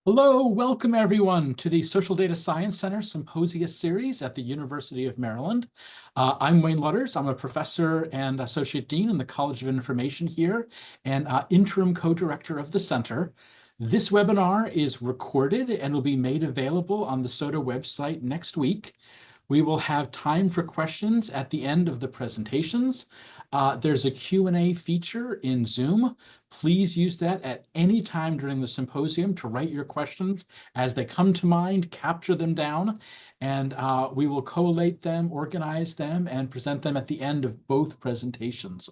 Hello, welcome everyone to the Social Data Science Center Symposia series at the University of Maryland. I'm Wayne Lutters. I'm a professor and associate dean in the College of Information here and interim co-director of the center. This webinar is recorded and will be made available on the SoDa website next week. We will have time for questions at the end of the presentations. There's a Q&A feature in Zoom. Please use that at any time during the symposium to write your questions as they come to mind, capture them down, and we will collate them, organize them, and present them at the end of both presentations.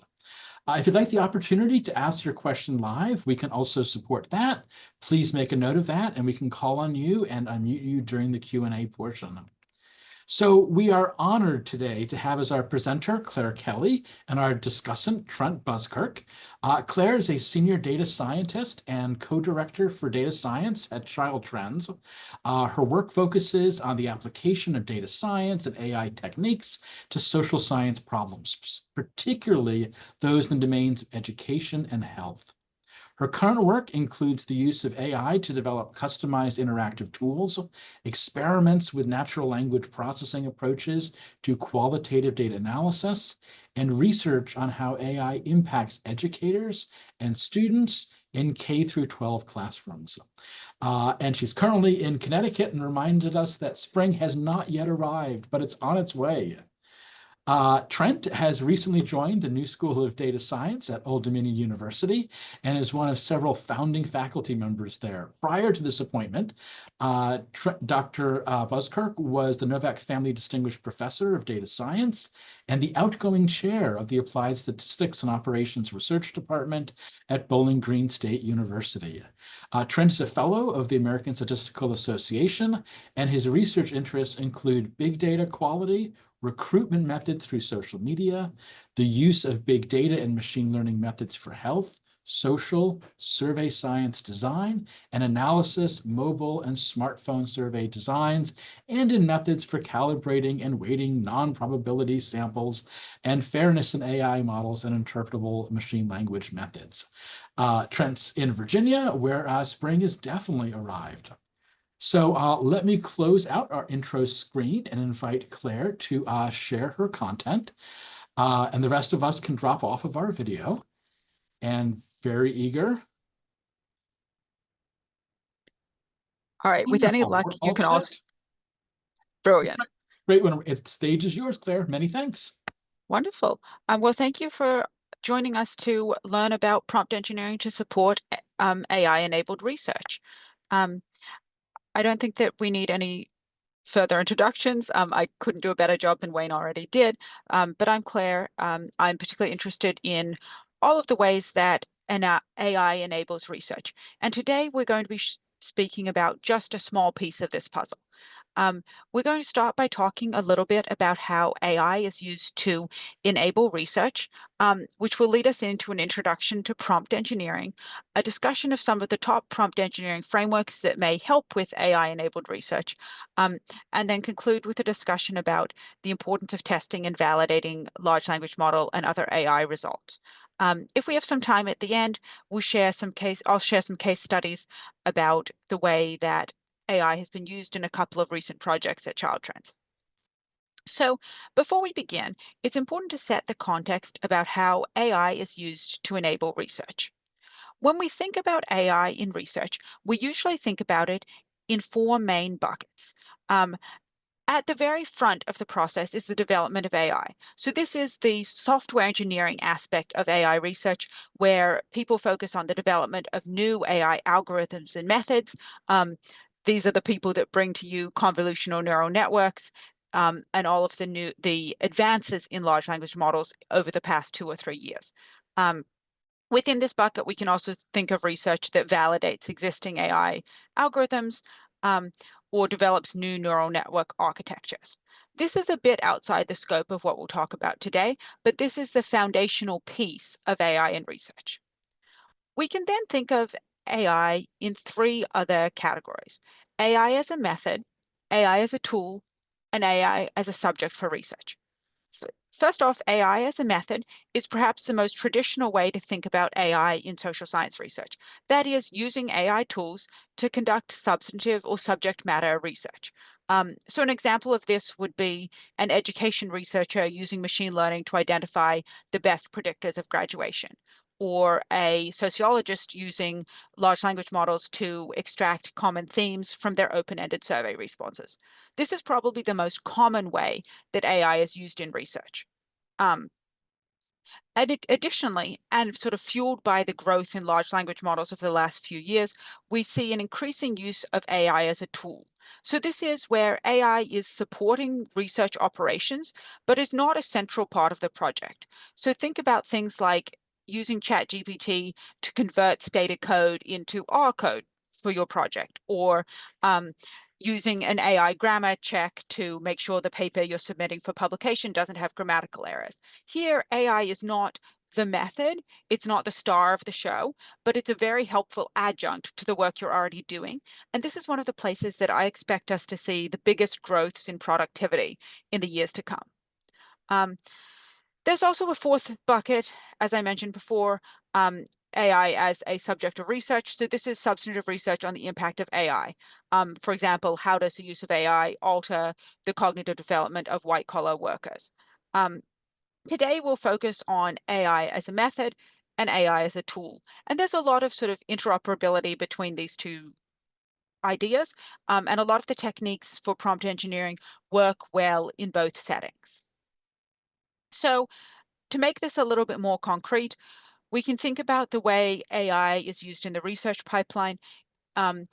If you'd like the opportunity to ask your question live, we can also support that. Please make a note of that, and we can call on you and unmute you during the Q&A portion. So we are honored today to have as our presenter Claire Kelley and our discussant Trent Buskirk. Claire is a senior data scientist and co-director for data science at Child Trends. Her work focuses on the application of data science and AI techniques to social science problems, particularly those in the domains of education and health. Her current work includes the use of AI to develop customized interactive tools, experiments with natural language processing approaches to qualitative data analysis, and research on how AI impacts educators and students in K through 12 classrooms. And she's currently in Connecticut and reminded us that spring has not yet arrived, but it's on its way. Trent has recently joined the New School of Data Science at Old Dominion University and is one of several founding faculty members there. Prior to this appointment, Dr. Buskirk was the Novak Family Distinguished Professor of Data Science and the outgoing chair of the Applied Statistics and Operations Research Department at Bowling Green State University. Trent is a fellow of the American Statistical Association, and his research interests include big data quality, recruitment methods through social media, the use of big data and machine learning methods for health, social, survey science design, and analysis, mobile and smartphone survey designs, and in methods for calibrating and weighting non-probability samples, and fairness in AI models and interpretable machine language methods. Trent's in Virginia, where spring has definitely arrived. So let me close out our intro screen and invite Claire to share her content. And the rest of us can drop off of our video. And very eager. All right, with any luck, you can also. Brilliant. Great. The stage is yours, Claire. Many thanks. Wonderful. Well, thank you for joining us to learn about prompt engineering to support AI-enabled research. I don't think that we need any further introductions. I couldn't do a better job than Wayne already did, but I'm Claire. I'm particularly interested in all of the ways that an AI enables research. And today we're going to be speaking about just a small piece of this puzzle. We're going to start by talking a little bit about how AI is used to enable research, which will lead us into an introduction to prompt engineering, a discussion of some of the top prompt engineering frameworks that may help with AI-enabled research, and then conclude with a discussion about the importance of testing and validating large language model and other AI results. If we have some time at the end, I'll share some case studies about the way that AI has been used in a couple of recent projects at Child Trends. So before we begin, it's important to set the context about how AI is used to enable research. When we think about AI in research, we usually think about it in four main buckets. At the very front of the process is the development of AI. So this is the software engineering aspect of AI research, where people focus on the development of new AI algorithms and methods. These are the people that bring to you convolutional neural networks and all of the advances in large language models over the past 2 or 3 years. Within this bucket, we can also think of research that validates existing AI algorithms or develops new neural network architectures. This is a bit outside the scope of what we'll talk about today, but this is the foundational piece of AI in research. We can then think of AI in 3 other categories: AI as a method, AI as a tool, and AI as a subject for research. First off, AI as a method is perhaps the most traditional way to think about AI in social science research. That is, using AI tools to conduct substantive or subject matter research. So an example of this would be an education researcher using machine learning to identify the best predictors of graduation, or a sociologist using large language models to extract common themes from their open-ended survey responses. This is probably the most common way that AI is used in research. Um, Additionally, and sort of fueled by the growth in large language models over the last few years, we see an increasing use of AI as a tool. So this is where AI is supporting research operations, but is not a central part of the project. So think about things like using ChatGPT to convert stated code into R code for your project, or using an AI grammar check to make sure the paper you're submitting for publication doesn't have grammatical errors. Here, AI is not the method, it's not the star of the show, but it's a very helpful adjunct to the work you're already doing. And this is one of the places that I expect us to see the biggest growths in productivity in the years to come. There's also a fourth bucket, as I mentioned before, AI as a subject of research. So this is substantive research on the impact of AI. For example, how does the use of AI alter the cognitive development of white-collar workers? Today, we'll focus on AI as a method and AI as a tool. And there's a lot of sort of interoperability between these two ideas, and a lot of the techniques for prompt engineering work well in both settings. So to make this a little bit more concrete, we can think about the way AI is used in the research pipeline, um,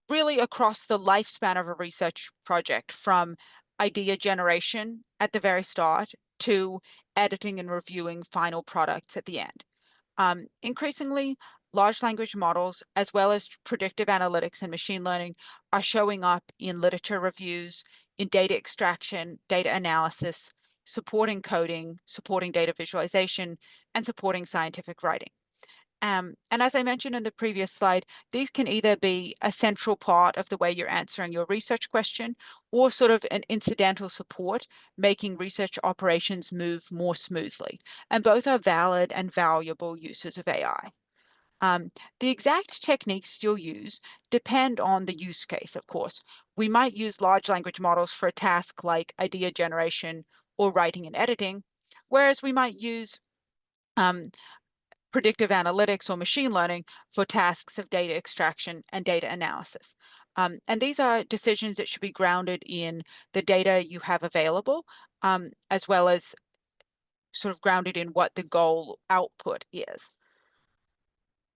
really across the lifespan of a research project, from idea generation at the very start to editing and reviewing final products at the end. Increasingly, large language models, as well as predictive analytics and machine learning, are showing up in literature reviews, in data extraction, data analysis, supporting coding, supporting data visualization, and supporting scientific writing. And as I mentioned in the previous slide, these can either be a central part of the way you're answering your research question, or sort of an incidental support, making research operations move more smoothly. And both are valid and valuable uses of AI. The exact techniques you'll use depend on the use case, of course. We might use large language models for a task like idea generation or writing and editing, whereas we might use um, predictive analytics or machine learning for tasks of data extraction and data analysis. And these are decisions that should be grounded in the data you have available, as well as sort of grounded in what the goal output is.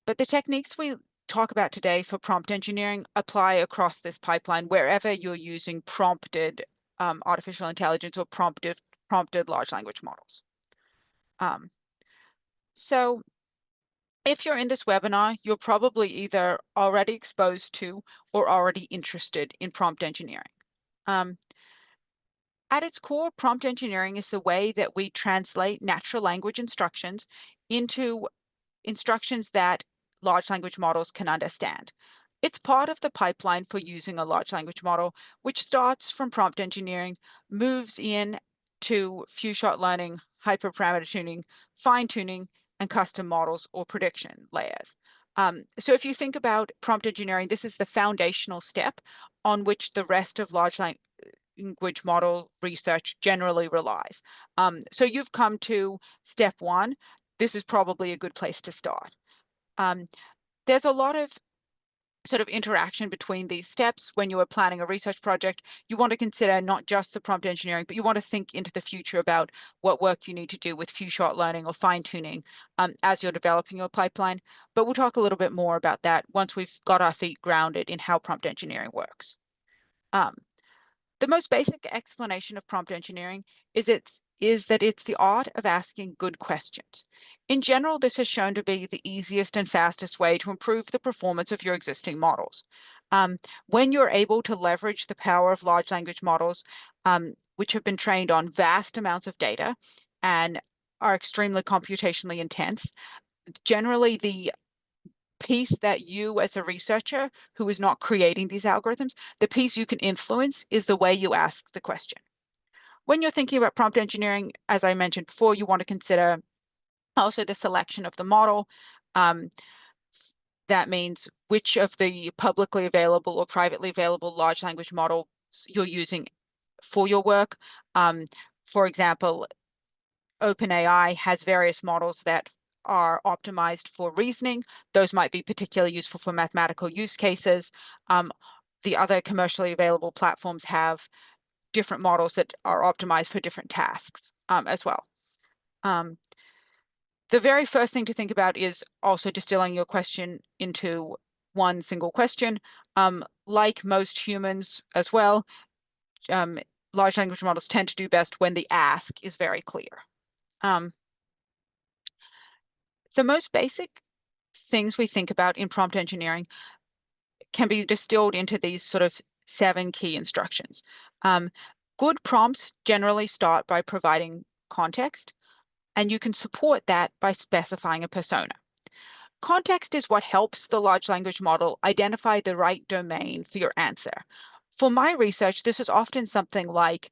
But the techniques we talk about today for prompt engineering apply across this pipeline wherever you're using prompted artificial intelligence or prompted large language models. So if you're in this webinar, you're probably either already exposed to or already interested in prompt engineering. At its core, prompt engineering is the way that we translate natural language instructions into instructions that large language models can understand. It's part of the pipeline for using a large language model, which starts from prompt engineering, moves in to few-shot learning, hyperparameter tuning, fine-tuning, and custom models or prediction layers. So if you think about prompt engineering, this is the foundational step on which the rest of large language model research generally relies. So you've come to step one. This is probably a good place to start. There's a lot of sort of interaction between these steps when you are planning a research project. You want to consider not just the prompt engineering, but you want to think into the future about what work you need to do with few-shot learning or fine-tuning as you're developing your pipeline. But we'll talk a little bit more about that once we've got our feet grounded in how prompt engineering works. The most basic explanation of prompt engineering is that it's the art of asking good questions. In general, this has shown to be the easiest and fastest way to improve the performance of your existing models. When you're able to leverage the power of large language models, which have been trained on vast amounts of data and are extremely computationally intense, generally the piece that you as a researcher who is not creating these algorithms, the piece you can influence is the way you ask the question. When you're thinking about prompt engineering, as I mentioned before, you want to consider also the selection of the model. That means which of the publicly available or privately available large language models you're using for your work. For example, OpenAI has various models that are optimized for reasoning. Those might be particularly useful for mathematical use cases. The other commercially available platforms have different models that are optimized for different tasks as well. The very first thing to think about is also distilling your question into one single question. Like most humans as well, large language models tend to do best when the ask is very clear. The most basic things we think about in prompt engineering can be distilled into these sort of 7 key instructions. Good prompts generally start by providing context, and you can support that by specifying a persona. Context is what helps the large language model identify the right domain for your answer. For my research, this is often something like,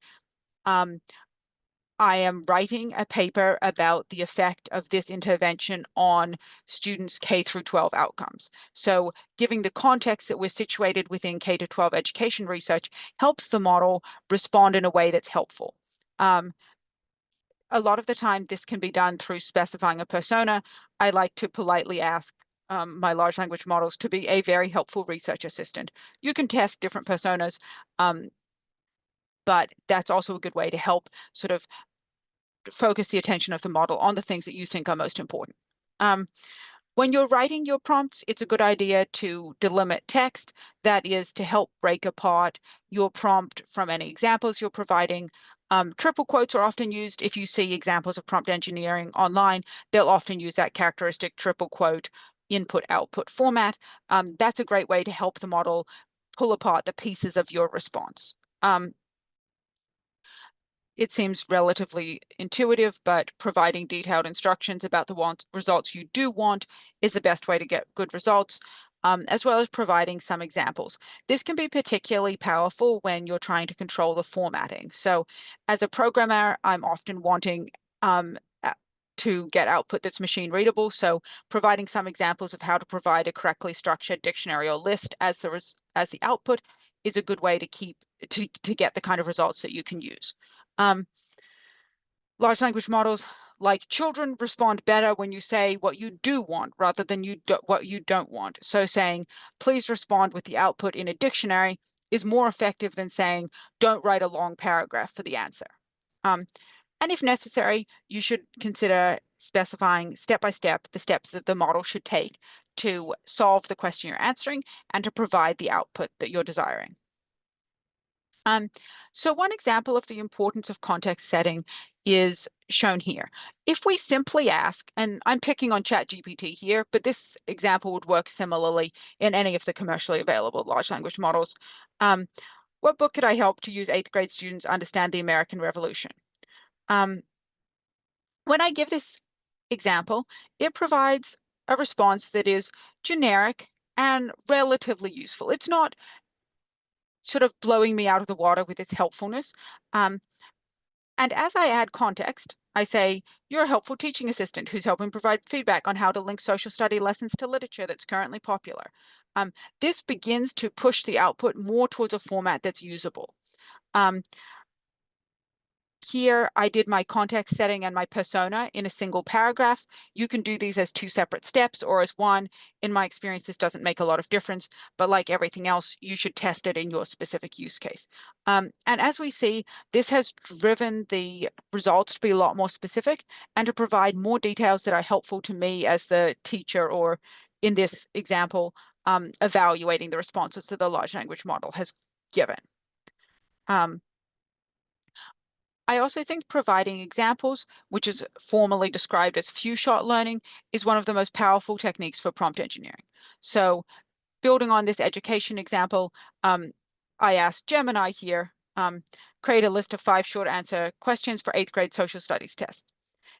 I am writing a paper about the effect of this intervention on students' K through 12 outcomes. So giving the context that we're situated within K to 12 education research helps the model respond in a way that's helpful. A lot of the time, this can be done through specifying a persona. I like to politely ask my large language models to be a very helpful research assistant. You can test different personas, but that's also a good way to help sort of focus the attention of the model on the things that you think are most important. When you're writing your prompts, it's a good idea to delimit text. That is to help break apart your prompt from any examples you're providing. Triple quotes are often used. If you see examples of prompt engineering online, they'll often use that characteristic triple quote input-output format. That's a great way to help the model pull apart the pieces of your response. It seems relatively intuitive, but providing detailed instructions about the results you do want is the best way to get good results, as well as providing some examples. This can be particularly powerful when you're trying to control the formatting. So as a programmer, I'm often wanting to get output that's machine readable. So providing some examples of how to provide a correctly structured dictionary or list as the output is a good way to get the kind of results that you can use. Large language models, like children, respond better when you say what you do want rather than what you don't want. So saying, please respond with the output in a dictionary is more effective than saying, don't write a long paragraph for the answer. And if necessary, you should consider specifying step by step the steps that the model should take to solve the question you're answering and to provide the output that you're desiring. So one example of the importance of context setting is shown here. If we simply ask, and I'm picking on ChatGPT here, but this example would work similarly in any of the commercially available large language models. What book could I help to use 8th grade students understand the American Revolution? When I give this example, it provides a response that is generic and relatively useful. It's not sort of blowing me out of the water with its helpfulness. And as I add context, I say, you're a helpful teaching assistant who's helping provide feedback on how to link social study lessons to literature that's currently popular. This begins to push the output more towards a format that's usable. Here, I did my context setting and my persona in a single paragraph. You can do these as 2 separate steps or as one. In my experience, this doesn't make a lot of difference, but like everything else, you should test it in your specific use case. And as we see, this has driven the results to be a lot more specific and to provide more details that are helpful to me as the teacher, or in this example, evaluating the responses that the large language model has given. I also think providing examples, which is formally described as few-shot learning, is one of the most powerful techniques for prompt engineering. So building on this education example, I asked Gemini here, create a list of 5 short answer questions for 8th grade social studies test.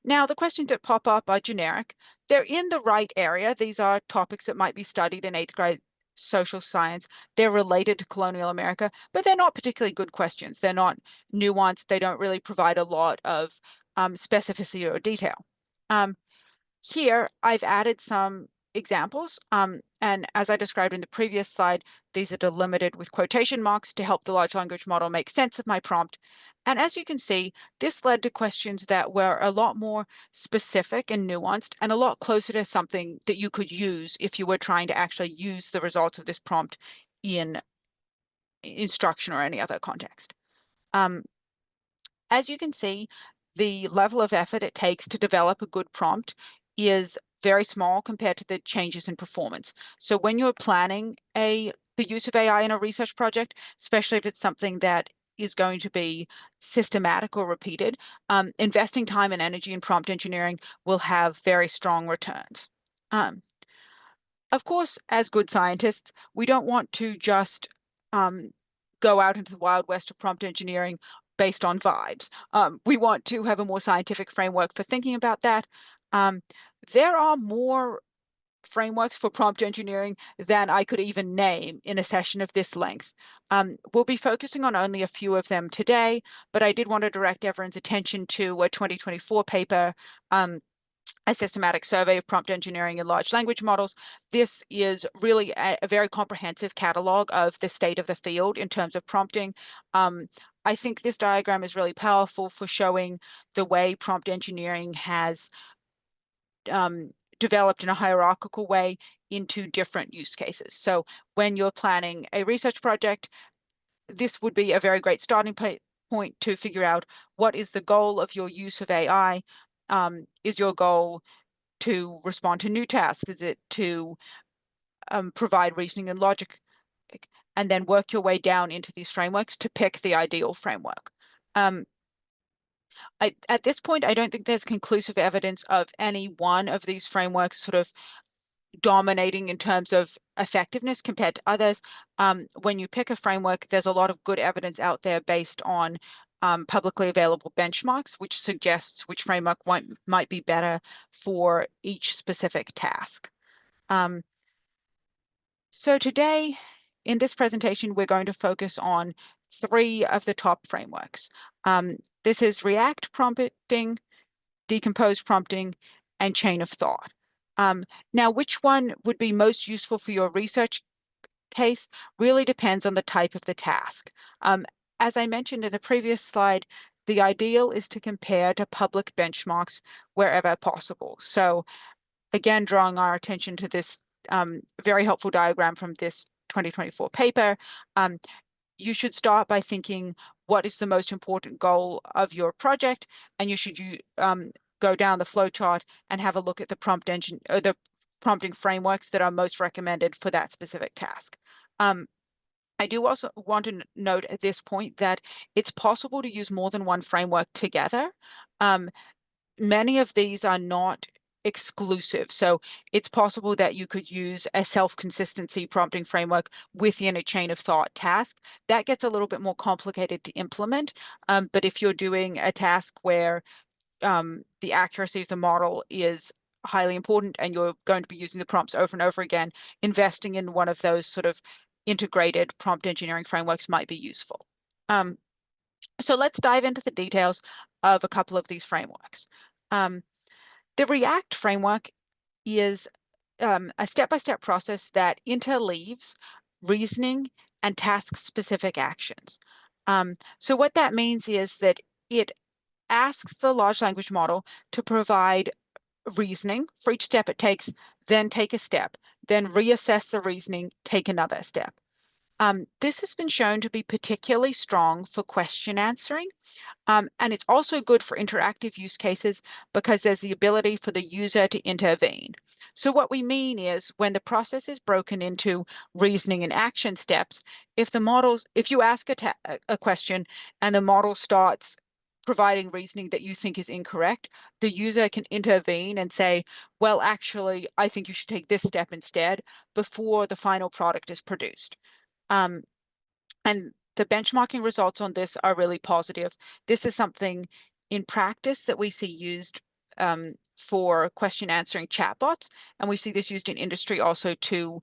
Now, the questions that pop up are generic. They're in the right area. These are topics that might be studied in 8th grade social science. They're related to colonial America, but they're not particularly good questions. They're not nuanced. They don't really provide a lot of specificity or detail. Here, I've added some examples, and as I described in the previous slide, these are delimited with quotation marks to help the large language model make sense of my prompt. And as you can see, this led to questions that were a lot more specific and nuanced and a lot closer to something that you could use if you were trying to actually use the results of this prompt in instruction or any other context. As you can see, the level of effort it takes to develop a good prompt is very small compared to the changes in performance. So when you're planning the use of AI in a research project, especially if it's something that is going to be systematic or repeated, investing time and energy in prompt engineering will have very strong returns. Of course, as good scientists, we don't want to just go out into the wild west of prompt engineering based on vibes. We want to have a more scientific framework for thinking about that. There are more frameworks for prompt engineering than I could even name in a session of this length. We'll be focusing on only a few of them today, but I did want to direct everyone's attention to a 2024 paper, a systematic survey of prompt engineering in large language models. This is really a very comprehensive catalog of the state of the field in terms of prompting. I think this diagram is really powerful for showing the way prompt engineering has developed in a hierarchical way into different use cases. So when you're planning a research project, this would be a very great starting point to figure out what is the goal of your use of AI. Is your goal to respond to new tasks? Is it to provide reasoning and logic? And then work your way down into these frameworks to pick the ideal framework. At this point, I don't think there's conclusive evidence of any one of these frameworks sort of dominating in terms of effectiveness compared to others. When you pick a framework, there's a lot of good evidence out there based on publicly available benchmarks, which suggests which framework might be better for each specific task. So today, in this presentation, we're going to focus on 3 of the top frameworks. This is React prompting, decomposed prompting, and chain of thought. Now, which one would be most useful for your research case really depends on the type of the task. As I mentioned in the previous slide, the ideal is to compare to public benchmarks wherever possible. So again, drawing our attention to this very helpful diagram from this 2024 paper, you should start by thinking what is the most important goal of your project, and you should go down the flowchart and have a look at the prompting frameworks that are most recommended for that specific task. I do also want to note at this point that it's possible to use more than one framework together. Many of these are not exclusive. So it's possible that you could use a self-consistency prompting framework within a chain of thought task. That gets a little bit more complicated to implement. But if you're doing a task where the accuracy of the model is highly important and you're going to be using the prompts over and over again, investing in one of those sort of integrated prompt engineering frameworks might be useful. So let's dive into the details of a couple of these frameworks. The React framework is a step-by-step process that interleaves reasoning and task-specific actions. So what that means is that it asks the large language model to provide reasoning for each step it takes, then take a step, then reassess the reasoning, take another step. This has been shown to be particularly strong for question answering. And it's also good for interactive use cases because there's the ability for the user to intervene. So what we mean is when the process is broken into reasoning and action steps, if you ask a question and the model starts providing reasoning that you think is incorrect, the user can intervene and say, well, actually, I think you should take this step instead before the final product is produced. And the benchmarking results on this are really positive. This is something in practice that we see used for question answering chatbots, and we see this used in industry also to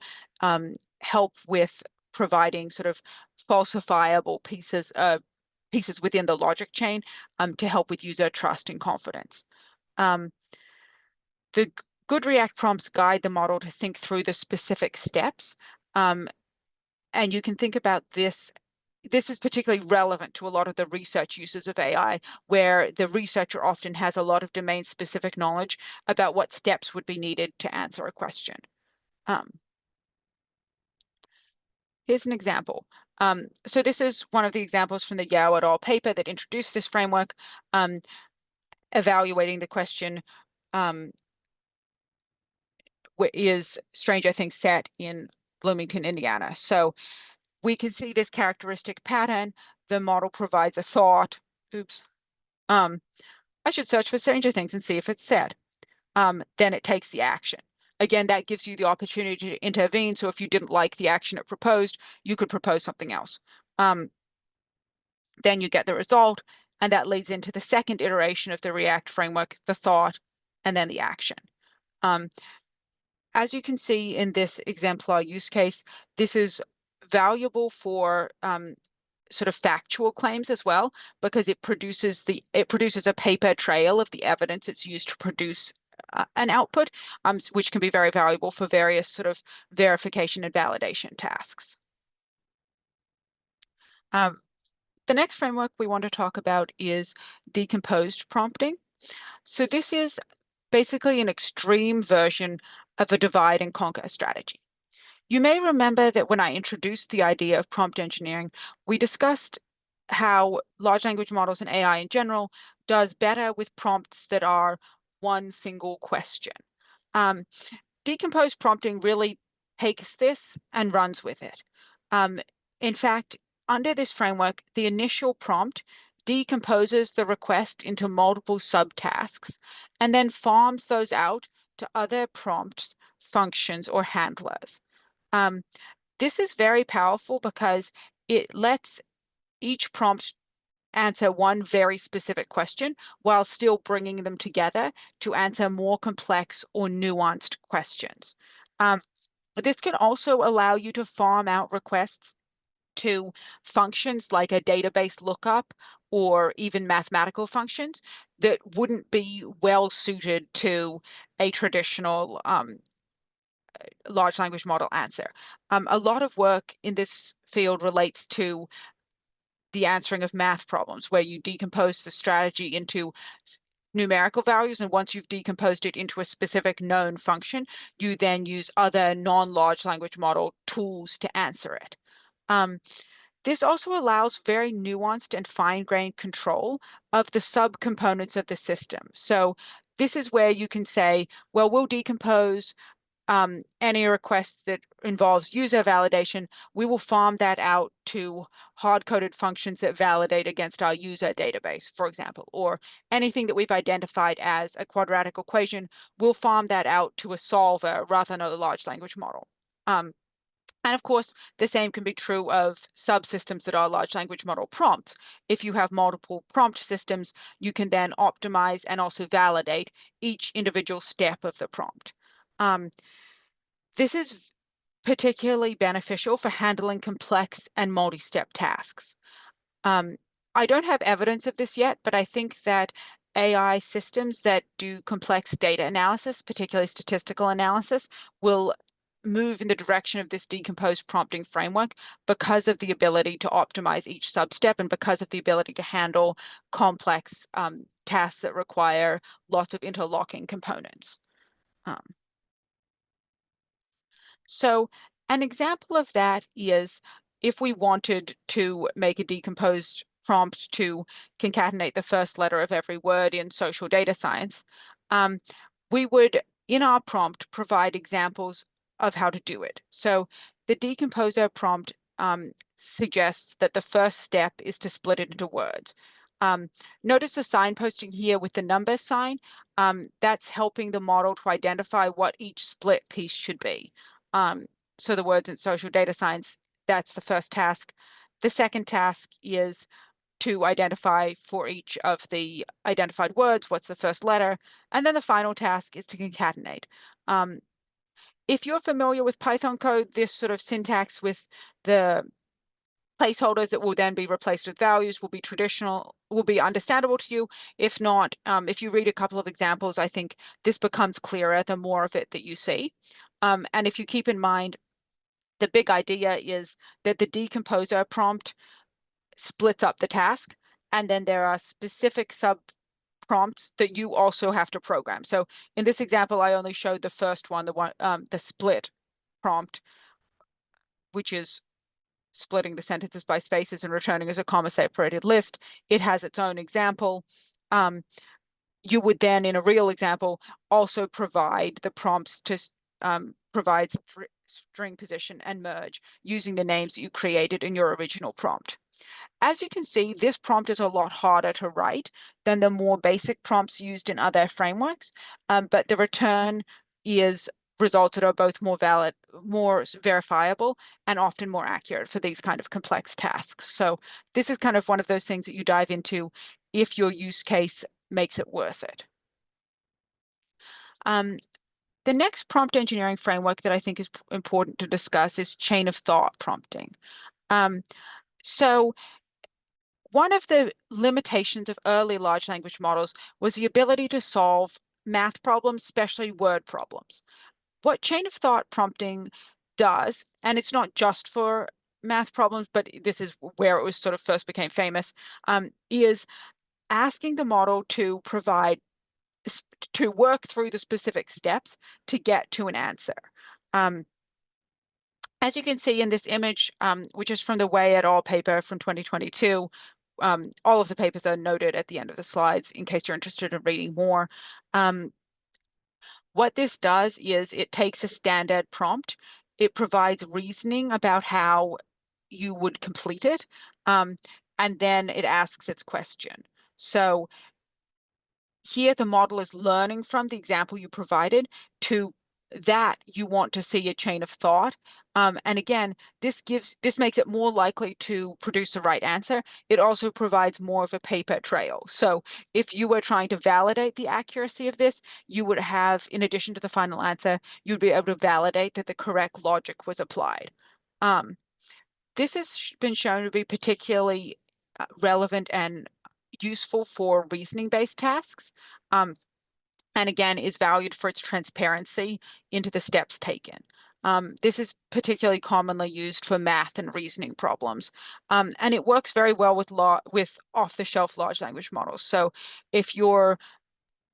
help with providing sort of falsifiable pieces within the logic chain to help with user trust and confidence. The good React prompts guide the model to think through the specific steps. And you can think about this. This is particularly relevant to a lot of the research uses of AI, where the researcher often has a lot of domain-specific knowledge about what steps would be needed to answer a question. Here's an example. So this is one of the examples from the Yao et al. Paper that introduced this framework, evaluating the question, is Stranger Things set in Bloomington, Indiana? So we can see this characteristic pattern. The model provides a thought. Oops. I should search for Stranger Things and see if it's set. Then it takes the action. Again, that gives you the opportunity to intervene. So if you didn't like the action it proposed, you could propose something else. Then you get the result, and that leads into the second iteration of the React framework, the thought, and then the action. As you can see in this exemplar use case, this is valuable for sort of factual claims as well, because it produces a paper trail of the evidence it's used to produce an output, which can be very valuable for various sort of verification and validation tasks. The next framework we want to talk about is decomposed prompting. So this is basically an extreme version of a divide and conquer strategy. You may remember that when I introduced the idea of prompt engineering, we discussed how large language models and AI in general does better with prompts that are one single question. Decomposed prompting really takes this and runs with it. In fact, under this framework, the initial prompt decomposes the request into multiple subtasks and then farms those out to other prompts, functions, or handlers. This is very powerful because it lets each prompt answer one very specific question while still bringing them together to answer more complex or nuanced questions. This can also allow you to farm out requests to functions like a database lookup or even mathematical functions that wouldn't be well suited to a traditional large language model answer. A lot of work in this field relates to the answering of math problems, where you decompose the strategy into numerical values, and once you've decomposed it into a specific known function, you then use other non-large language model tools to answer it. This also allows very nuanced and fine-grained control of the subcomponents of the system. So this is where you can say, well, we'll decompose any request that involves user validation. We will farm that out to hard-coded functions that validate against our user database, for example, or anything that we've identified as a quadratic equation, we'll farm that out to a solver rather than a large language model. And of course, the same can be true of subsystems that are large language model prompts. If you have multiple prompt systems, you can then optimize and also validate each individual step of the prompt. This is particularly beneficial for handling complex and multi-step tasks. I don't have evidence of this yet, but I think that AI systems that do complex data analysis, particularly statistical analysis, will move in the direction of this decomposed prompting framework because of the ability to optimize each substep and because of the ability to handle complex tasks that require lots of interlocking components. So an example of that is if we wanted to make a decomposed prompt to concatenate the first letter of every word in social data science, we would, in our prompt, provide examples of how to do it. So the decomposer prompt suggests that the first step is to split it into words. Notice the signposting here with the number sign. That's helping the model to identify what each split piece should be. So the words in social data science, that's the first task. The second task is to identify for each of the identified words, what's the first letter. And then the final task is to concatenate. If you're familiar with Python code, this sort of syntax with the placeholders that will then be replaced with values will be traditional, will be understandable to you. If not, if you read a couple of examples, I think this becomes clearer the more of it that you see. And if you keep in mind, the big idea is that the decomposer prompt splits up the task, and then there are specific sub prompts that you also have to program. So in this example, I only showed the first one, the split prompt, which is splitting the sentences by spaces and returning as a comma-separated list. It has its own example. You would then, in a real example, also provide the prompts to provide string position and merge using the names that you created in your original prompt. As you can see, this prompt is a lot harder to write than the more basic prompts used in other frameworks, but the return is results that are both more valid, more verifiable, and often more accurate for these kind of complex tasks. So this is kind of one of those things that you dive into if your use case makes it worth it. The next prompt engineering framework that I think is important to discuss is chain of thought prompting. So one of the limitations of early large language models was the ability to solve math problems, especially word problems. What chain of thought prompting does, and it's not just for math problems, but this is where it was sort of first became famous, is asking the model to work through the specific steps to get to an answer. As you can see in this image, which is from the Wei et al. Paper from 2022, all of the papers are noted at the end of the slides in case you're interested in reading more. What this does is it takes a standard prompt, it provides reasoning about how you would complete it, and then it asks its question. So here the model is learning from the example you provided to that you want to see a chain of thought. And again, this makes it more likely to produce the right answer. It also provides more of a paper trail. So if you were trying to validate the accuracy of this, you would have, in addition to the final answer, you'd be able to validate that the correct logic was applied. This has been shown to be particularly relevant and useful for reasoning-based tasks. And again, is valued for its transparency into the steps taken. This is particularly commonly used for math and reasoning problems. And it works very well with off-the-shelf large language models. So if you're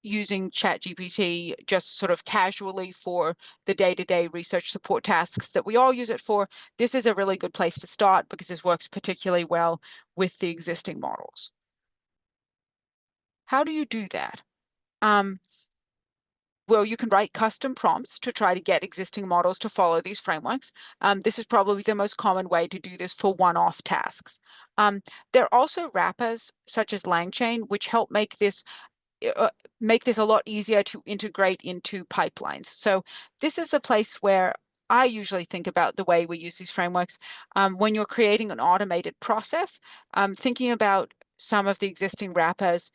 using ChatGPT just sort of casually for the day-to-day research support tasks that we all use it for, this is a really good place to start because this works particularly well with the existing models. How do you do that? Well, you can write custom prompts to try to get existing models to follow these frameworks. This is probably the most common way to do this for one-off tasks. There are also wrappers such as LangChain, which help make this a lot easier to integrate into pipelines. So this is a place where I usually think about the way we use these frameworks. When you're creating an automated process, thinking about some of the existing wrappers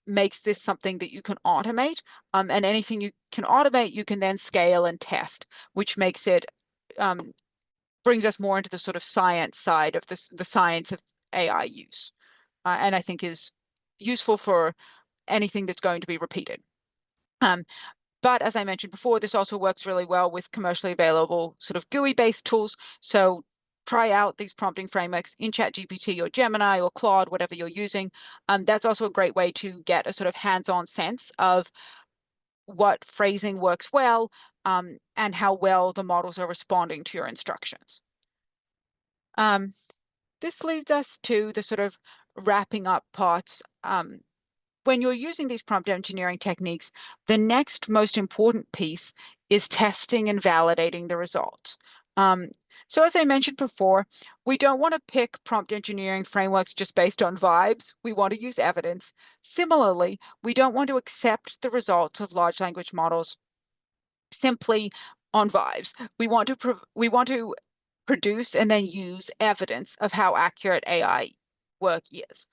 makes this something that you can automate. And anything you can automate, you can then scale and test, which makes it brings us more into the sort of science side of the science of AI use, and I think is useful for anything that's going to be repeated. But as I mentioned before, this also works really well with commercially available sort of GUI-based tools. So try out these prompting frameworks in ChatGPT or Gemini or Claude, whatever you're using. That's also a great way to get a sort of hands-on sense of what phrasing works well, and how well the models are responding to your instructions. This leads us to the sort of wrapping up parts. When you're using these prompt engineering techniques, the next most important piece is testing and validating the results. So as I mentioned before, we don't want to pick prompt engineering frameworks just based on vibes. We want to use evidence. Similarly, we don't want to accept the results of large language models simply on vibes. We want to produce and then use evidence of how accurate AI work is.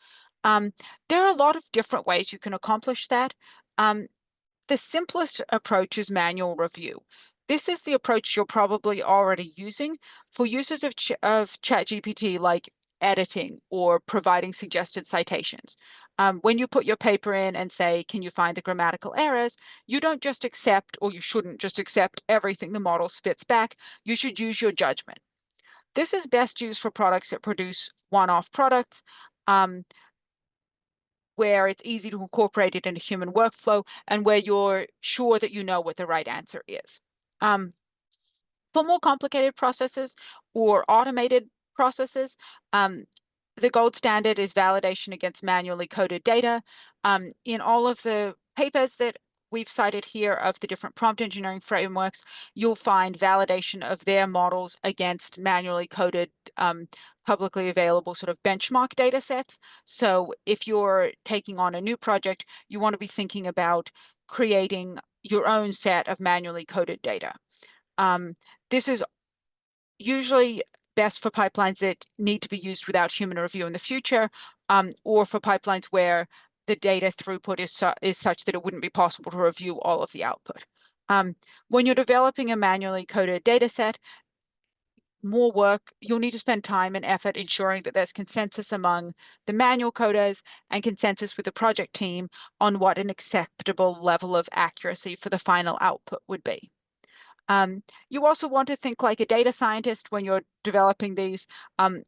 There are a lot of different ways you can accomplish that. The simplest approach is manual review. This is the approach you're probably already using for uses of ChatGPT, like editing or providing suggested citations. When you put your paper in and say, can you find the grammatical errors, you don't just accept, or you shouldn't just accept everything the model spits back. You should use your judgment. This is best used for products that produce one-off products, um, where it's easy to incorporate it into human workflow and where you're sure that you know what the right answer is. For more complicated processes or automated processes, the gold standard is validation against manually coded data. In all of the papers that we've cited here of the different prompt engineering frameworks, you'll find validation of their models against manually coded, publicly available sort of benchmark data sets. So if you're taking on a new project, you want to be thinking about creating your own set of manually coded data. This is usually best for pipelines that need to be used without human review in the future, or for pipelines where the data throughput is such that it wouldn't be possible to review all of the output. When you're developing a manually coded data set, more work, you'll need to spend time and effort ensuring that there's consensus among the manual coders and consensus with the project team on what an acceptable level of accuracy for the final output would be. You also want to think like a data scientist when you're developing these.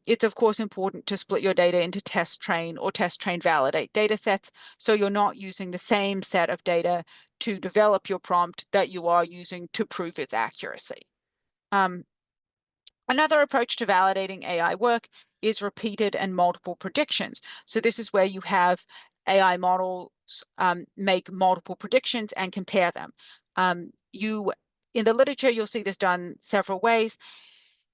It's of course important to split your data into test train or test train validate data sets, so you're not using the same set of data to develop your prompt that you are using to prove its accuracy. Another approach to validating AI work is repeated and multiple predictions. So this is where you have AI models make multiple predictions and compare them. In the literature, you'll see this done several ways.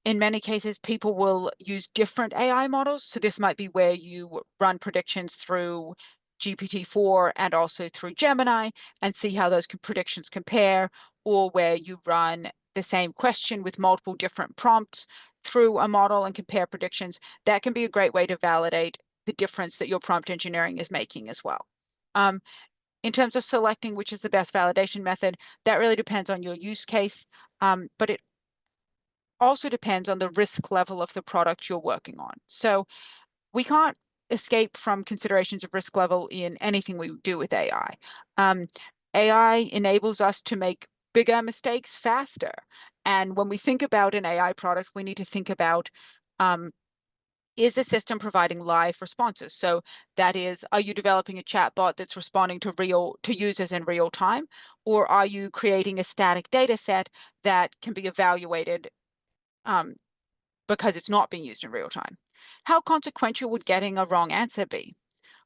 In many cases, people will use different AI models. So this might be where you run predictions through GPT-4 and also through Gemini and see how those predictions compare, or where you run the same question with multiple different prompts through a model and compare predictions. That can be a great way to validate the difference that your prompt engineering is making as well. In terms of selecting which is the best validation method, that really depends on your use case, but it also depends on the risk level of the product you're working on. So we can't escape from considerations of risk level in anything we do with AI. AI enables us to make bigger mistakes faster. And when we think about an AI product, we need to think about, is the system providing live responses? So that is, are you developing a chatbot that's responding to users in real time? Or are you creating a static data set that can be evaluated because it's not being used in real time? How consequential would getting a wrong answer be?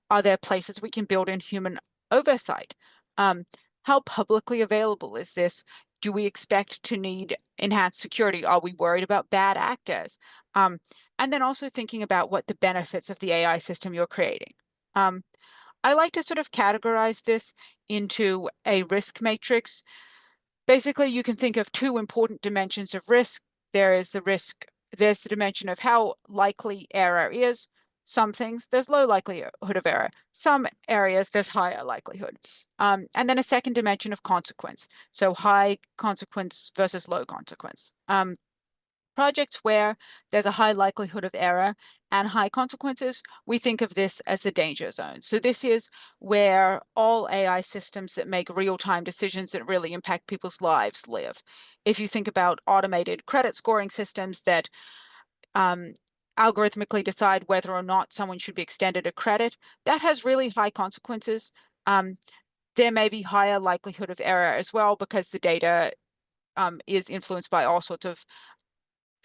Are there places we can build in human oversight? How publicly available is this? Do we expect to need enhanced security? Are we worried about bad actors? And then also thinking about what the benefits of the AI system you're creating. I like to sort of categorize this into a risk matrix. Basically, you can think of two important dimensions of risk. There's the dimension of how likely error is. Some things, there's low likelihood of error. Some areas, there's higher likelihood. And then a second dimension of consequence. So high consequence versus low consequence. Projects where there's a high likelihood of error and high consequences, we think of this as the danger zone. So this is where all AI systems that make real-time decisions that really impact people's lives live. If you think about automated credit scoring systems that algorithmically decide whether or not someone should be extended a credit, that has really high consequences. There may be higher likelihood of error as well because the data is influenced by all sorts of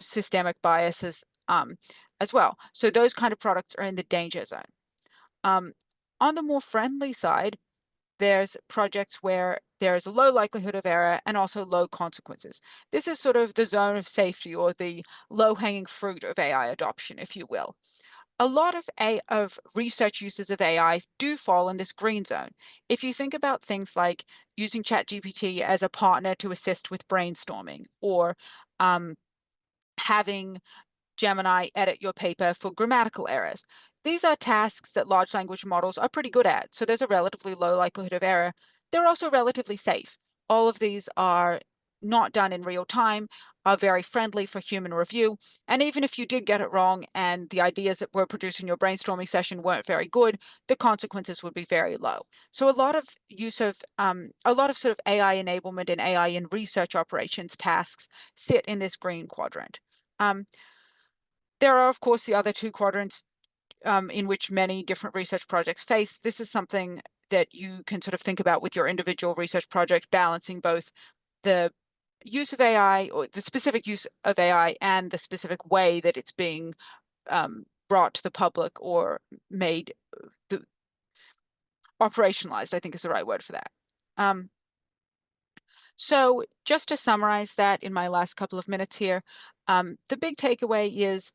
systemic biases as well. So those kind of products are in the danger zone. On the more friendly side, there's projects where there's a low likelihood of error and also low consequences. This is sort of the zone of safety or the low-hanging fruit of AI adoption, if you will. A lot of research uses of AI do fall in this green zone. If you think about things like using ChatGPT as a partner to assist with brainstorming, or having Gemini edit your paper for grammatical errors. These are tasks that large language models are pretty good at, so there's a relatively low likelihood of error. They're also relatively safe. All of these are not done in real time, are very friendly for human review. And even if you did get it wrong and the ideas that were produced in your brainstorming session weren't very good, the consequences would be very low. So a lot of use of a lot of sort of AI enablement and AI in research operations tasks sit in this green quadrant. There are, of course, the other two quadrants in which many different research projects face. This is something that you can sort of think about with your individual research project, balancing both the use of AI or the specific use of AI and the specific way that it's being brought to the public or made operationalized, I think is the right word for that. So just to summarize that in my last couple of minutes here, the big takeaway is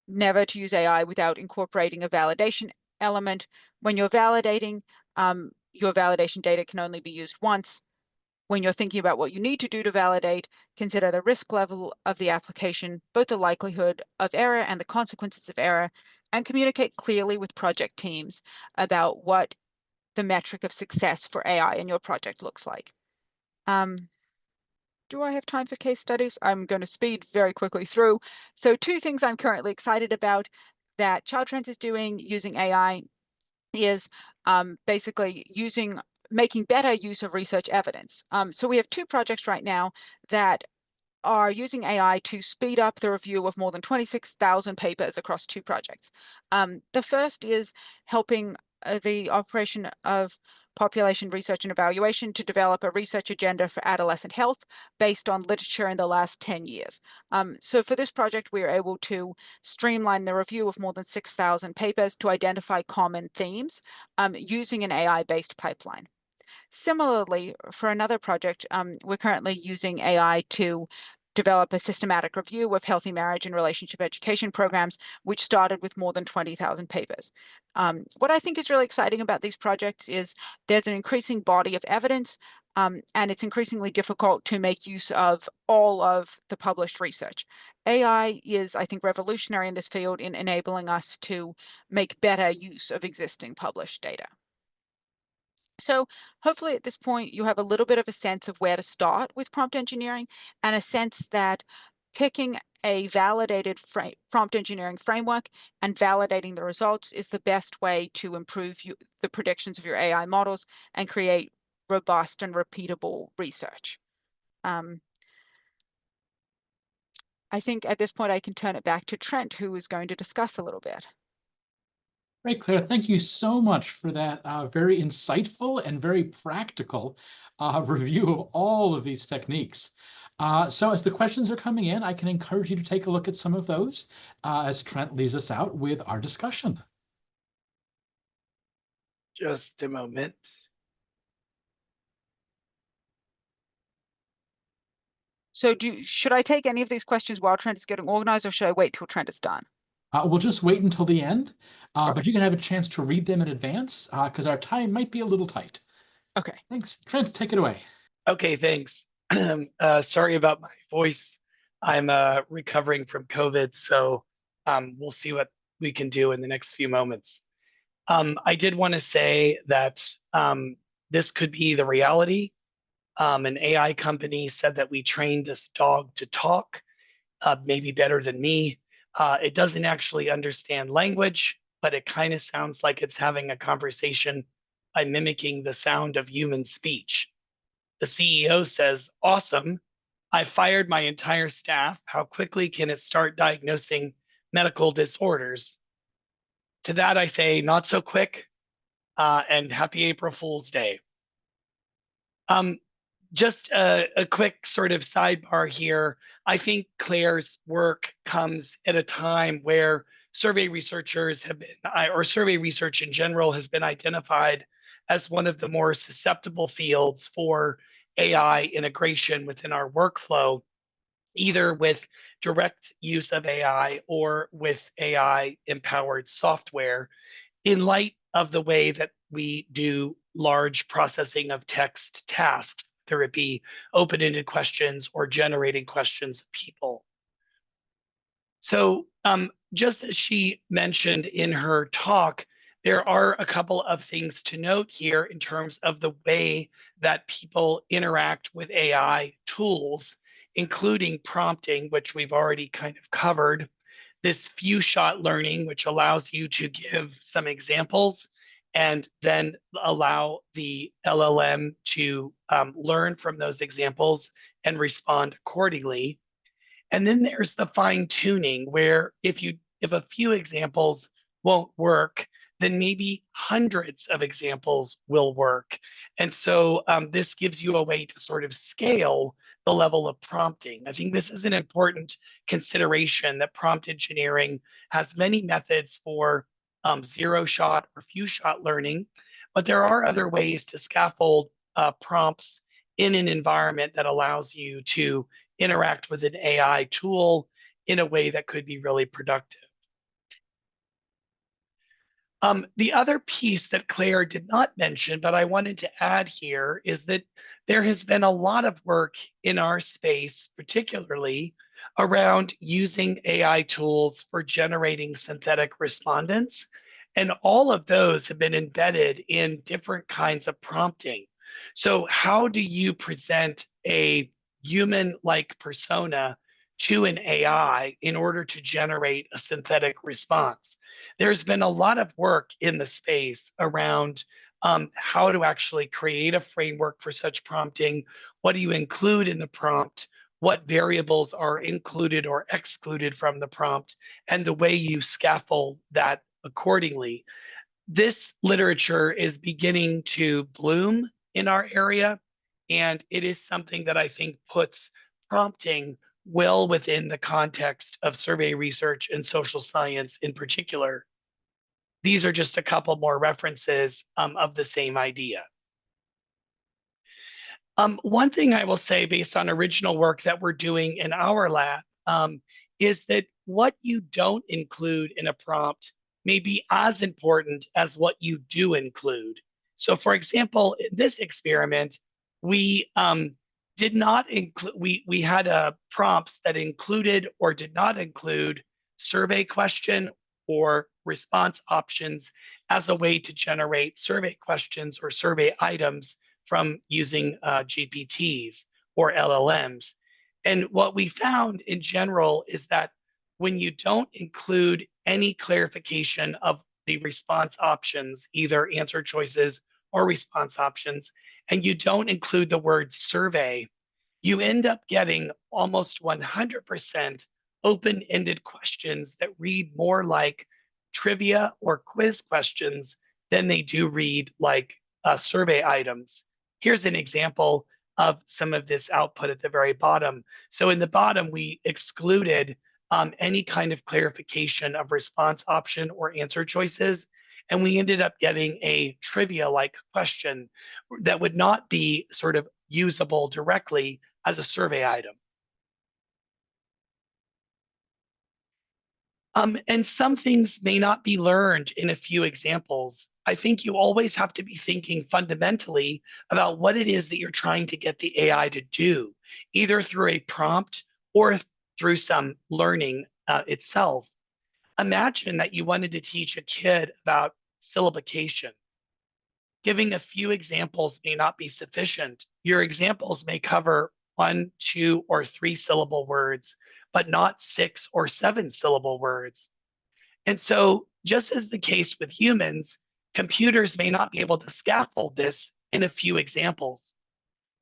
never to use AI without incorporating a validation element. When you're validating, your validation data can only be used once. When you're thinking about what you need to do to validate, consider the risk level of the application, both the likelihood of error and the consequences of error, and communicate clearly with project teams about what the metric of success for AI in your project looks like. Do I have time for case studies? I'm going to speed very quickly through. So 2 things I'm currently excited about that ChildTrends is doing using AI is basically making better use of research evidence. So we have 2 projects right now that are using AI to speed up the review of more than 26,000 papers across 2 projects. The first is helping the operation of population research and evaluation to develop a research agenda for adolescent health based on literature in the last 10 years. So for this project, we are able to streamline the review of more than 6,000 papers to identify common themes using an AI-based pipeline. Similarly, for another project, we're currently using AI to develop a systematic review of healthy marriage and relationship education programs, which started with more than 20,000 papers. What I think is really exciting about these projects is there's an increasing body of evidence, and it's increasingly difficult to make use of all of the published research. AI is, I think, revolutionary in this field in enabling us to make better use of existing published data. So hopefully at this point, you have a little bit of a sense of where to start with prompt engineering and a sense that picking a validated prompt engineering framework and validating the results is the best way to improve the predictions of your AI models and create robust and repeatable research. I think at this point, I can turn it back to Trent, who is going to discuss a little bit. Great, Claire. Thank you so much for that very insightful and very practical review of all of these techniques. So as the questions are coming in, I can encourage you to take a look at some of those as Trent leads us out with our discussion. Just a moment. So should I take any of these questions while Trent is getting organized, or should I wait till Trent is done? We'll just wait until the end, Okay. but you can have a chance to read them in advance because our time might be a little tight. Okay. Thanks. Trent, take it away. Okay, thanks. Sorry about my voice. I'm recovering from COVID, so we'll see what we can do in the next few moments. I did want to say that this could be the reality. An AI company said that we trained this dog to talk, maybe better than me. It doesn't actually understand language, but it kind of sounds like it's having a conversation by mimicking the sound of human speech. The CEO says, "Awesome. I fired my entire staff. How quickly can it start diagnosing medical disorders?" To that, I say, not so quick, and happy April Fool's Day. Just a quick sort of sidebar here. I think Claire's work comes at a time where survey researchers have been, or survey research in general has been identified as one of the more susceptible fields for AI integration within our workflow, either with direct use of AI or with AI empowered software, in light of the way that we do large processing of text tasks, whether it be open-ended questions or generating questions of people. So just as she mentioned in her talk, There are a couple of things to note here in terms of the way that people interact with AI tools, including prompting, which we've already kind of covered, this few-shot learning, which allows you to give some examples and then allow the LLM to learn from those examples and respond accordingly. And then there's the fine tuning where if a few examples won't work, then maybe hundreds of examples will work. And so this gives you a way to sort of scale the level of prompting. I think this is an important consideration that prompt engineering has many methods for zero-shot or few-shot learning, but there are other ways to scaffold prompts in an environment that allows you to interact with an AI tool in a way that could be really productive. The other piece that Claire did not mention, but I wanted to add here, is that there has been a lot of work in our space, particularly around using AI tools for generating synthetic respondents. And all of those have been embedded in different kinds of prompting. So how do you present a human-like persona to an AI in order to generate a synthetic response? There's been a lot of work in the space around how to actually create a framework for such prompting. What do you include in the prompt? What variables are included or excluded from the prompt? And the way you scaffold that accordingly. This literature is beginning to bloom in our area, and it is something that I think puts prompting well within the context of survey research and social science in particular. These are just a couple more references of the same idea. One thing I will say based on original work that we're doing in our lab is that what you don't include in a prompt may be as important as what you do include. So for example, in this experiment, we did not include, we had prompts that included or did not include survey question or response options as a way to generate survey questions or survey items from using GPTs or LLMs. And what we found in general is that when you don't include any clarification of the response options, either answer choices or response options, and you don't include the word survey, you end up getting almost 100% open-ended questions that read more like trivia or quiz questions than they do read like survey items. Here's an example of some of this output at the very bottom. So in the bottom, we excluded any kind of clarification of response option or answer choices. And we ended up getting a trivia-like question that would not be sort of usable directly as a survey item. And some things may not be learned in a few examples. I think you always have to be thinking fundamentally about what it is that you're trying to get the AI to do, either through a prompt or through some learning itself. Imagine that you wanted to teach a kid about syllabication. Giving a few examples may not be sufficient. Your examples may cover 1, 2, or 3 syllable words, but not 6 or 7 syllable words. And so, just as the case with humans, computers may not be able to scaffold this in a few examples.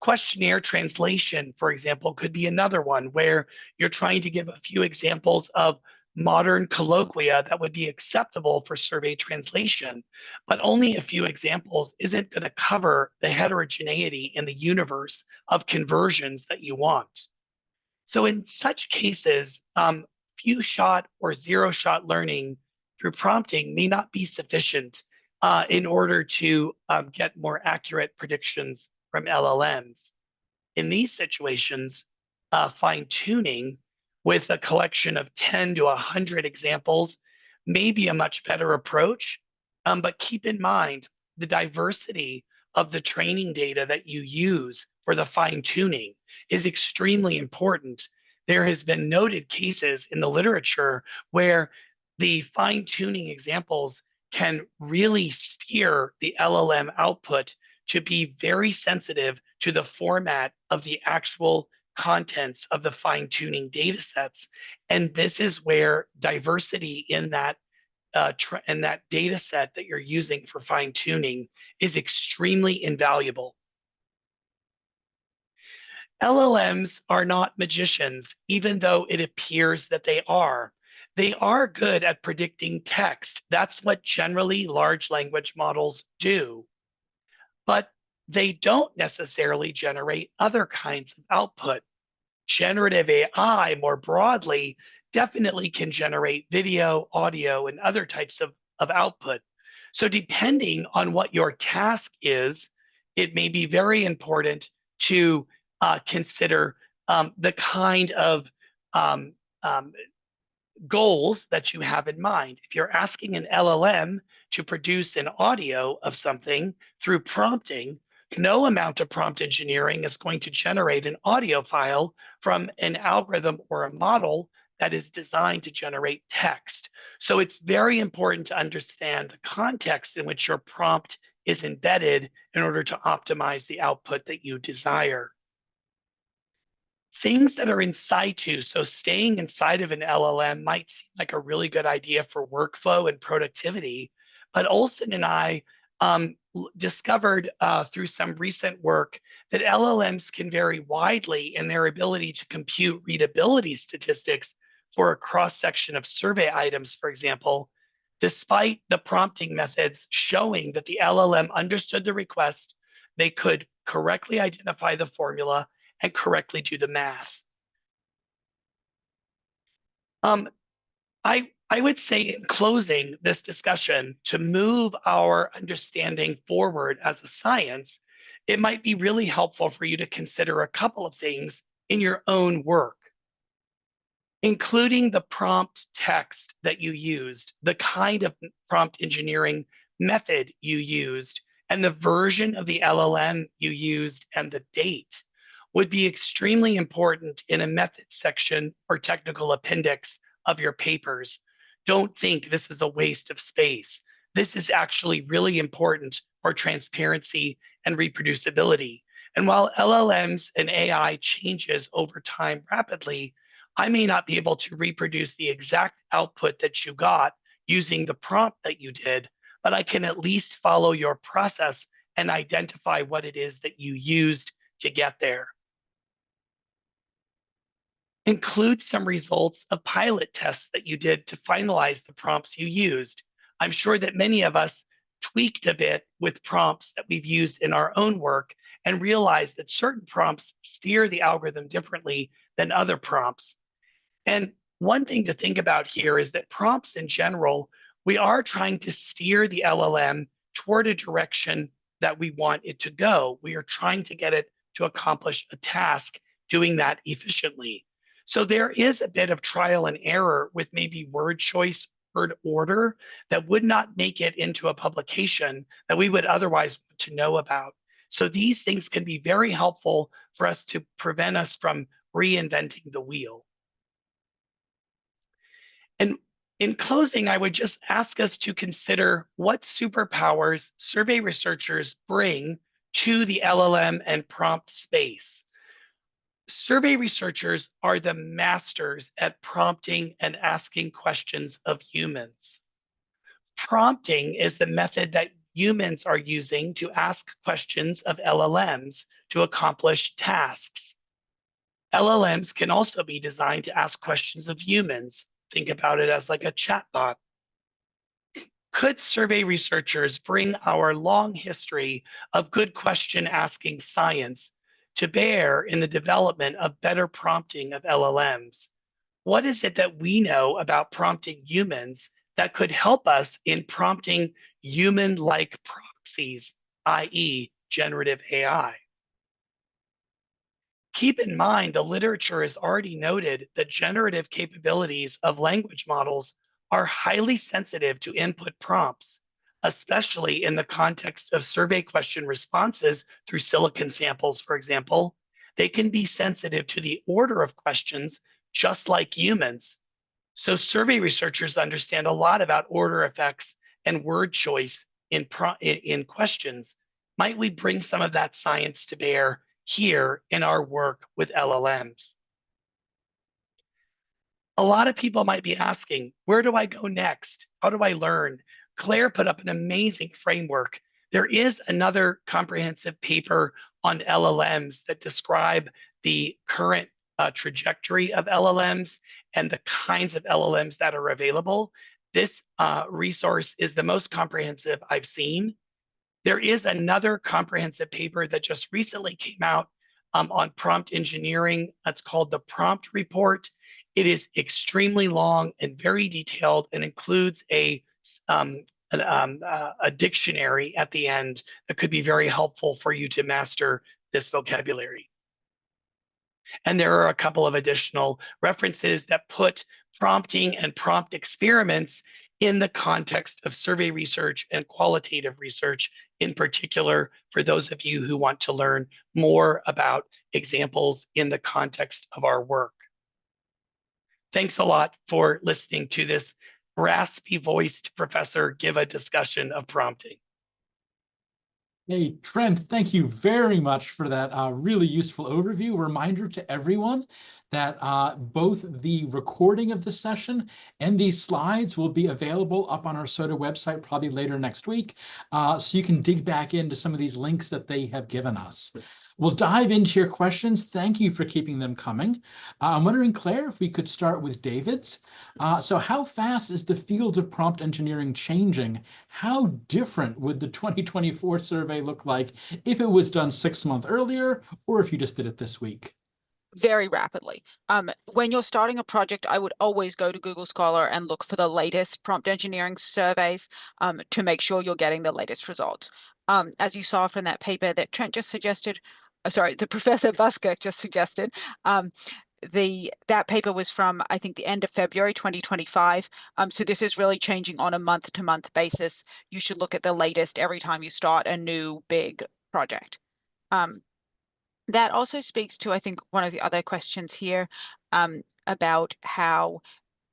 Questionnaire translation, for example, could be another one where you're trying to give a few examples of modern colloquia that would be acceptable for survey translation, but only a few examples isn't going to cover the heterogeneity in the universe of conversions that you want. So in such cases, few-shot or zero-shot learning through prompting may not be sufficient in order to get more accurate predictions from LLMs. In these situations, fine-tuning with a collection of 10 to 100 examples may be a much better approach, but keep in mind the diversity of the training data that you use for the fine-tuning is extremely important. There has been noted cases in the literature where the fine-tuning examples can really steer the LLM output to be very sensitive to the format of the actual contents of the fine-tuning data sets. And this is where diversity in that data set that you're using for fine-tuning is extremely invaluable. LLMs are not magicians, even though it appears that they are. They are good at predicting text. That's what generally large language models do. But they don't necessarily generate other kinds of output. Generative AI, more broadly, definitely can generate video, audio, and other types of output. So depending on what your task is, it may be very important to consider the kind of goals that you have in mind. If you're asking an LLM to produce an audio of something through prompting, no amount of prompt engineering is going to generate an audio file from an algorithm or a model that is designed to generate text. So it's very important to understand the context in which your prompt is embedded in order to optimize the output that you desire. Things that are in situ, so staying inside of an LLM might seem like a really good idea for workflow and productivity, but Olson and I discovered through some recent work that LLMs can vary widely in their ability to compute readability statistics for a cross-section of survey items, for example, despite the prompting methods showing that the LLM understood the request, they could correctly identify the formula and correctly do the math. I would say in closing this discussion, to move our understanding forward as a science, it might be really helpful for you to consider a couple of things in your own work, including the prompt text that you used, the kind of prompt engineering method you used, and the version of the LLM you used and the date would be extremely important in a method section or technical appendix of your papers. Don't think this is a waste of space. This is actually really important for transparency and reproducibility. And while LLMs and AI changes over time rapidly, I may not be able to reproduce the exact output that you got using the prompt that you did, but I can at least follow your process and identify what it is that you used to get there. Include some results of pilot tests that you did to finalize the prompts you used. I'm sure that many of us tweaked a bit with prompts that we've used in our own work and realized that certain prompts steer the algorithm differently than other prompts. And one thing to think about here is that prompts in general, we are trying to steer the LLM toward a direction that we want it to go. We are trying to get it to accomplish a task, doing that efficiently. So there is a bit of trial and error with maybe word choice, word order that would not make it into a publication that we would otherwise want to know about. So these things can be very helpful for us to prevent us from reinventing the wheel. And in closing, I would just ask us to consider what superpowers survey researchers bring to the LLM and prompt space. Survey researchers are the masters at prompting and asking questions of humans. Prompting is the method that humans are using to ask questions of LLMs to accomplish tasks. LLMs can also be designed to ask questions of humans. Think about it as like a chatbot. Could survey researchers bring our long history of good question asking science to bear in the development of better prompting of LLMs? What is it that we know about prompting humans that could help us in prompting human-like proxies, i.e. generative AI? Keep in mind, the literature has already noted that generative capabilities of language models are highly sensitive to input prompts, especially in the context of survey question responses through silicon samples, for example. They can be sensitive to the order of questions, just like humans. So survey researchers understand a lot about order effects and word choice in questions, might we bring some of that science to bear here in our work with LLMs? A lot of people might be asking, where do I go next? How do I learn? Claire put up an amazing framework. There is another comprehensive paper on LLMs that describe the current trajectory of LLMs and the kinds of LLMs that are available. This resource is the most comprehensive I've seen. There is another comprehensive paper that just recently came out on prompt engineering. That's called the Prompt Report. It is extremely long and very detailed and includes a dictionary at the end that could be very helpful for you to master this vocabulary. And there are a couple of additional references that put prompting and prompt experiments in the context of survey research and qualitative research, in particular, for those of you who want to learn more about examples in the context of our work. Thanks a lot for listening to this raspy-voiced professor give a discussion of prompting. Hey, Trent, thank you very much for that really useful overview. Reminder to everyone that both the recording of the session and these slides will be available up on our SoDa website probably later next week, so you can dig back into some of these links that they have given us. We'll dive into your questions. Thank you for keeping them coming. I'm wondering, Claire, if we could start with David's. So how fast is the field of prompt engineering changing? How different would the 2024 survey look like if it was done 6 months earlier, or if you just did it this week? Very rapidly. When you're starting a project, I would always go to Google Scholar and look for the latest prompt engineering surveys to make sure you're getting the latest results. As you saw from that paper that Trent just suggested, the Professor Buskirk just suggested, that paper was from, I think, the end of February 2025. So this is really changing on a month-to-month basis. You should look at the latest every time you start a new big project. That also speaks to, I think, one of the other questions here about how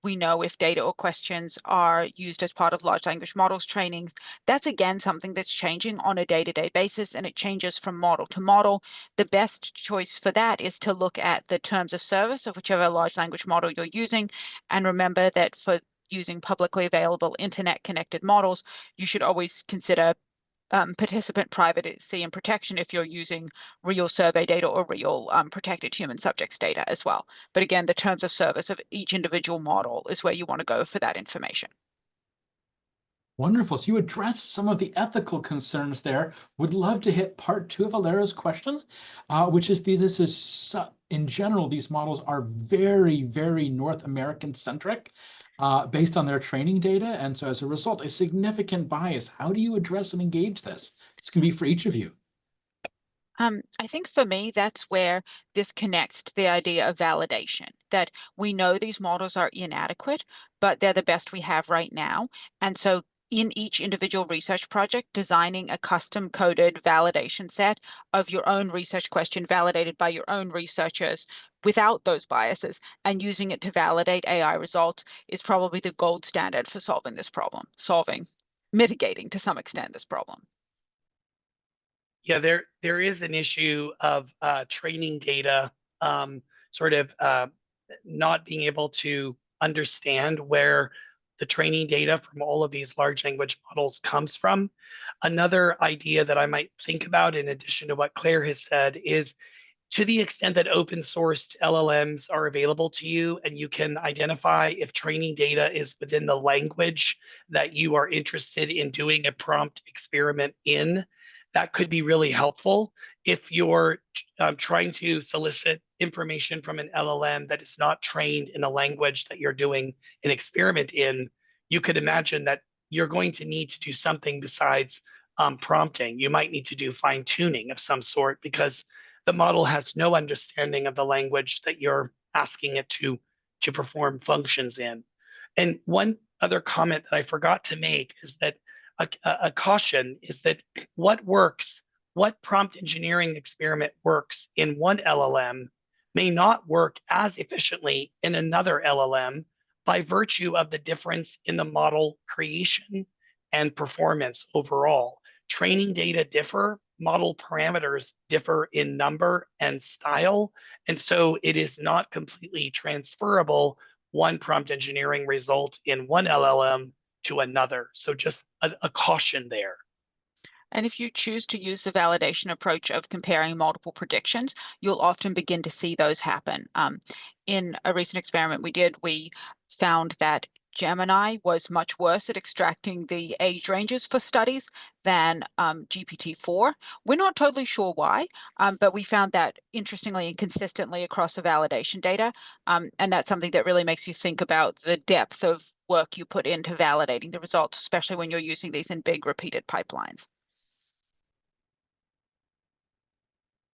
we know if data or questions are used as part of large language models training. That's, again, something that's changing on a day-to-day basis, and it changes from model to model. The best choice for that is to look at the terms of service of whichever large language model you're using. And remember that for using publicly available internet-connected models, you should always consider participant privacy and protection if you're using real survey data or real protected human subjects data as well. But again, the terms of service of each individual model is where you want to go for that information. Wonderful. So you addressed some of the ethical concerns there. Would love to hit part 2 of Alera's question, which is in general, these models are very, very North American centric based on their training data. And so as a result, a significant bias. How do you address and engage this? It's going to be for each of you. I think for me, that's where this connects to the idea of validation, that we know these models are inadequate, but they're the best we have right now. And so in each individual research project, designing a custom coded validation set of your own research question validated by your own researchers without those biases and using it to validate AI results is probably the gold standard for solving this problem, mitigating to some extent this problem. Yeah, there is an issue of training data not being able to understand where the training data from all of these large language models comes from. Another idea that I might think about, in addition to what Claire has said, is to the extent that open sourced LLMs are available to you and you can identify if training data is within the language that you are interested in doing a prompt experiment in, that could be really helpful. If you're trying to solicit information from an LLM that is not trained in a language that you're doing an experiment in, you could imagine that you're going to need to do something besides prompting. You might need to do fine tuning of some sort because the model has no understanding of the language that you're asking it to perform functions in. And one other comment that I forgot to make is that a caution is that what prompt engineering experiment works in one LLM may not work as efficiently in another LLM by virtue of the difference in the model creation and performance overall. Training data differ, model parameters differ in number and style, and so it is not completely transferable one prompt engineering result in one LLM to another. So just a caution there. And if you choose to use the validation approach of comparing multiple predictions, you'll often begin to see those happen. In a recent experiment we did, we found that Gemini was much worse at extracting the age ranges for studies than GPT-4. We're not totally sure why, but we found that interestingly and consistently across the validation data. And that's something that really makes you think about the depth of work you put into validating the results, especially when you're using these in big repeated pipelines.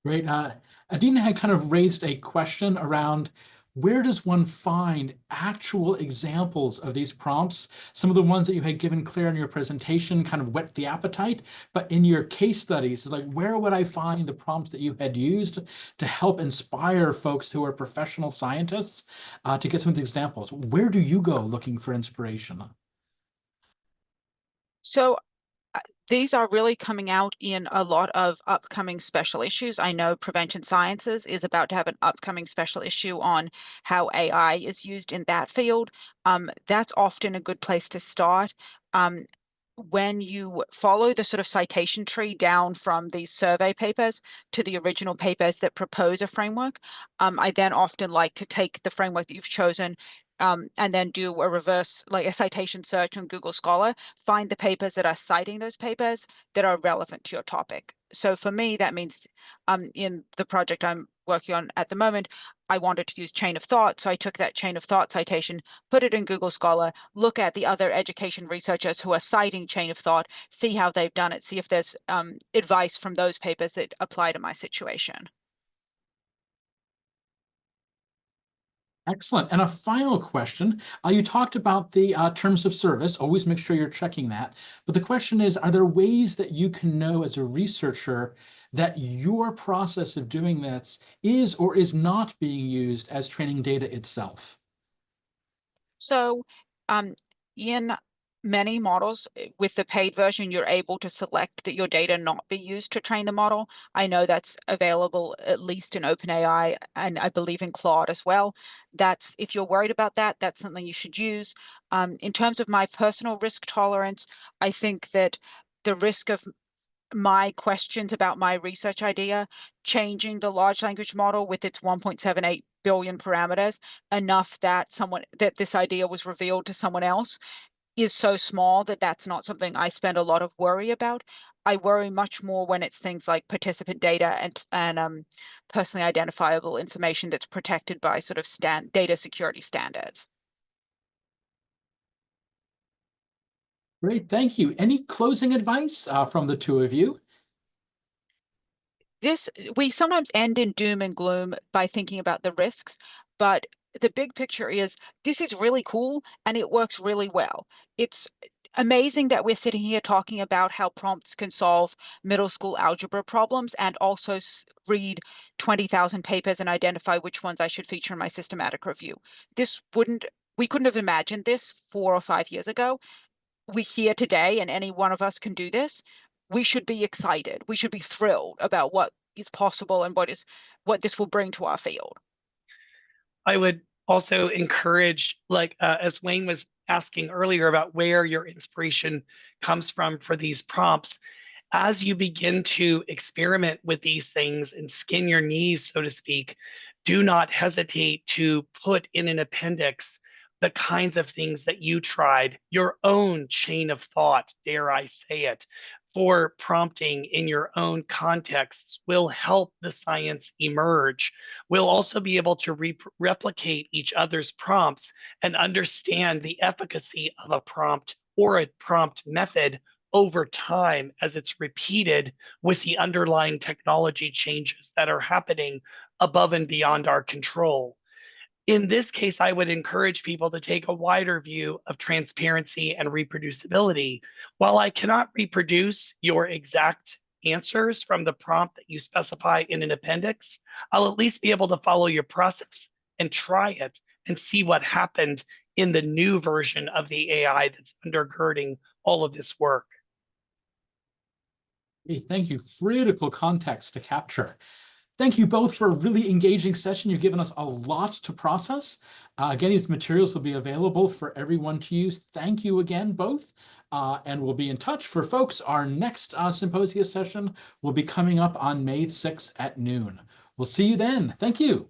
Great. Adina had kind of raised a question around where does one find actual examples of these prompts? Some of the ones that you had given Claire in your presentation kind of whet the appetite, but in your case studies, it's like, where would I find the prompts that you had used to help inspire folks who are professional scientists to get some of the examples? Where do you go looking for inspiration? So these are really coming out in a lot of upcoming special issues. I know Prevention Sciences is about to have an upcoming special issue on how AI is used in that field. That's often a good place to start. When you follow the sort of citation tree down from these survey papers to the original papers that propose a framework, I then often like to take the framework that you've chosen and then do a reverse, like a citation search on Google Scholar, find the papers that are citing those papers that are relevant to your topic. So for me, that means in the project I'm working on at the moment, I wanted to use chain of thought. So I took that chain of thought citation, put it in Google Scholar, look at the other education researchers who are citing chain of thought, see how they've done it, see if there's advice from those papers that apply to my situation. Excellent. And a final question. You talked about the terms of service. Always make sure you're checking that. But the question is, are there ways that you can know as a researcher that your process of doing this is or is not being used as training data itself? So in many models with the paid version, you're able to select that your data not be used to train the model. I know that's available at least in OpenAI, and I believe in Claude as well. That's, if you're worried about that, that's something you should use. In terms of my personal risk tolerance, I think that the risk of my questions about my research idea changing the large language model with its 1.78 billion parameters enough that this idea was revealed to someone else is so small that that's not something I spend a lot of worry about. I worry much more when it's things like participant data and personally identifiable information that's protected by sort of data security standards. Great, thank you. Any closing advice from the two of you? We sometimes end in doom and gloom by thinking about the risks, but the big picture is this is really cool and it works really well. It's amazing that we're sitting here talking about how prompts can solve middle school algebra problems and also read 20,000 papers and identify which ones I should feature in my systematic review. We couldn't have imagined this 4 or 5 years ago. We're here today and any one of us can do this. We should be excited. We should be thrilled about what is possible and what this will bring to our field. I would also encourage, like as Wayne was asking earlier about where your inspiration comes from for these prompts, as you begin to experiment with these things and skin your knees, so to speak, do not hesitate to put in an appendix the kinds of things that you tried, your own chain of thought, dare I say it, for prompting in your own contexts will help the science emerge. We'll also be able to replicate each other's prompts and understand the efficacy of a prompt or a prompt method over time as it's repeated with the underlying technology changes that are happening above and beyond our control. In this case, I would encourage people to take a wider view of transparency and reproducibility. While I cannot reproduce your exact answers from the prompt that you specify in an appendix, I'll at least be able to follow your process and try it and see what happened in the new version of the AI that's undergirding all of this work. Hey, thank you. Critical context to capture. Thank you both for a really engaging session. You've given us a lot to process. Again, these materials will be available for everyone to use. Thank you again, both. And we'll be in touch. For folks, our next Symposium session will be coming up on May 6th at noon. We'll see you then. Thank you.